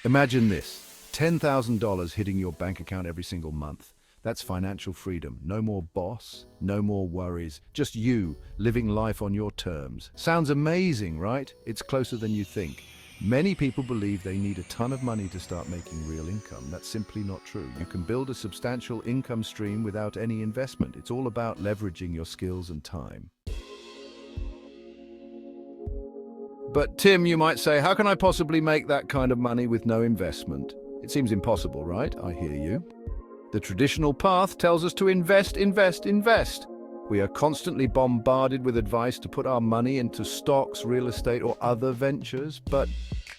Imagine this, $10,000 hitting your bank account every single month. That's financial freedom. No more boss, no more worries. Just you, living life on your terms. Sounds amazing, right? It's closer than you think. Many people believe they need a ton of money to start making real income. That's simply not true. You can build a substantial income stream without any investment. It's all about leveraging your skills and time. But Tim, you might say, how can I possibly make that kind of money with no investment? It seems impossible, right? I hear you. The traditional path tells us to invest, invest, invest. We are constantly bombarded with advice to put our money into stocks, real estate, or other ventures. But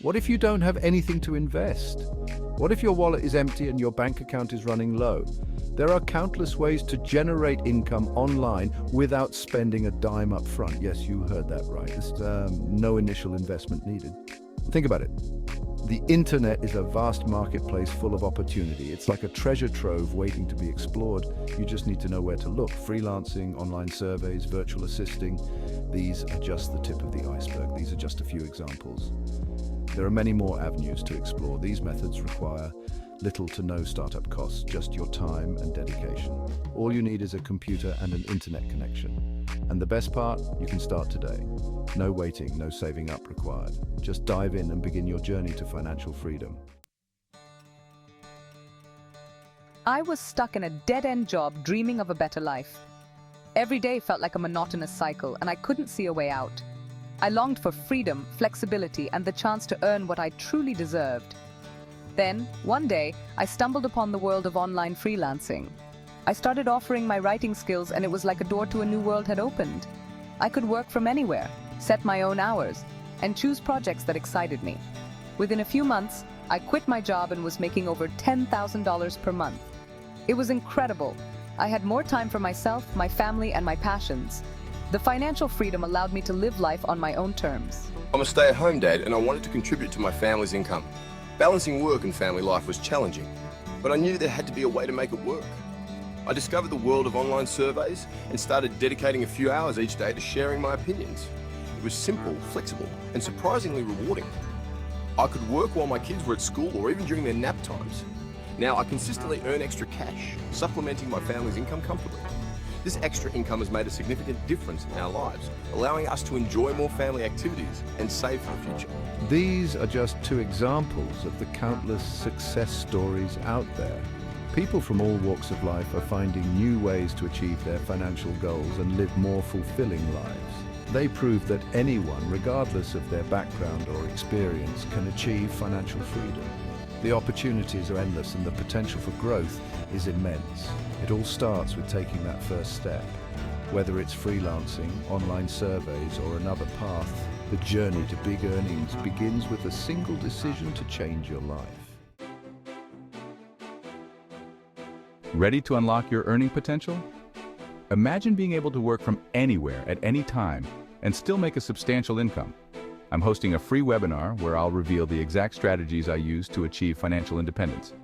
what if you don't have anything to invest? What if your wallet is empty and your bank account is running low? There are countless ways to generate income online without spending a dime up front. Yes, you heard that right. There's no initial investment needed. Think about it. The internet is a vast marketplace full of opportunity. It's like a treasure trove waiting to be explored. You just need to know where to look. Freelancing, online surveys, virtual assisting, these are just the tip of the iceberg. These are just a few examples. There are many more avenues to explore. These methods require little to no startup costs, just your time and dedication. All you need is a computer and an internet connection. And the best part, you can start today. No waiting, no saving up required. Just dive in and begin your journey to financial freedom. I was stuck in a dead-end job dreaming of a better life. Every day felt like a monotonous cycle, and I couldn't see a way out. I longed for freedom, flexibility, and the chance to earn what I truly deserved. Then, one day, I stumbled upon the world of online freelancing. I started offering my writing skills, and it was like a door to a new world had opened. I could work from anywhere, set my own hours, and choose projects that excited me. Within a few months, I quit my job and was making over $10,000 per month. It was incredible. I had more time for myself, my family, and my passions. The financial freedom allowed me to live life on my own terms. I'm a stay-at-home dad, and I wanted to contribute to my family's income. Balancing work and family life was challenging, but I knew there had to be a way to make it work. I discovered the world of online surveys and started dedicating a few hours each day to sharing my opinions. It was simple, flexible, and surprisingly rewarding. I could work while my kids were at school or even during their nap times. Now I consistently earn extra cash, supplementing my family's income comfortably. This extra income has made a significant difference in our lives, allowing us to enjoy more family activities and save for the future. These are just two examples of the countless success stories out there. People from all walks of life are finding new ways to achieve their financial goals and live more fulfilling lives. They prove that anyone, regardless of their background or experience, can achieve financial freedom. The opportunities are endless and the potential for growth is immense. It all starts with taking that first step. Whether it's freelancing, online surveys, or another path, the journey to big earnings begins with a single decision to change your life. Ready to unlock your earning potential? Imagine being able to work from anywhere at any time and still make a substantial income. I'm hosting a free webinar where I'll reveal the exact strategies I use to achieve financial independence.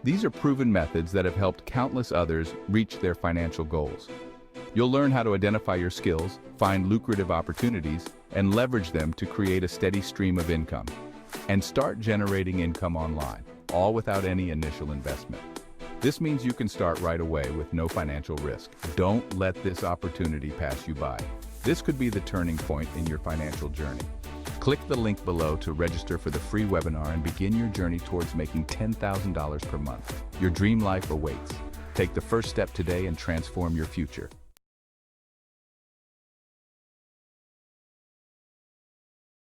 These are proven methods that have helped countless others reach their financial goals. You'll learn how to identify your skills, find lucrative opportunities, and leverage them to create a steady stream of income. And start generating income online, all without any initial investment. This means you can start right away with no financial risk. Don't let this opportunity pass you by. This could be the turning point in your financial journey. Click the link below to register for the free webinar and begin your journey towards making $10,000 per month. Your dream life awaits. Take the first step today and transform your future.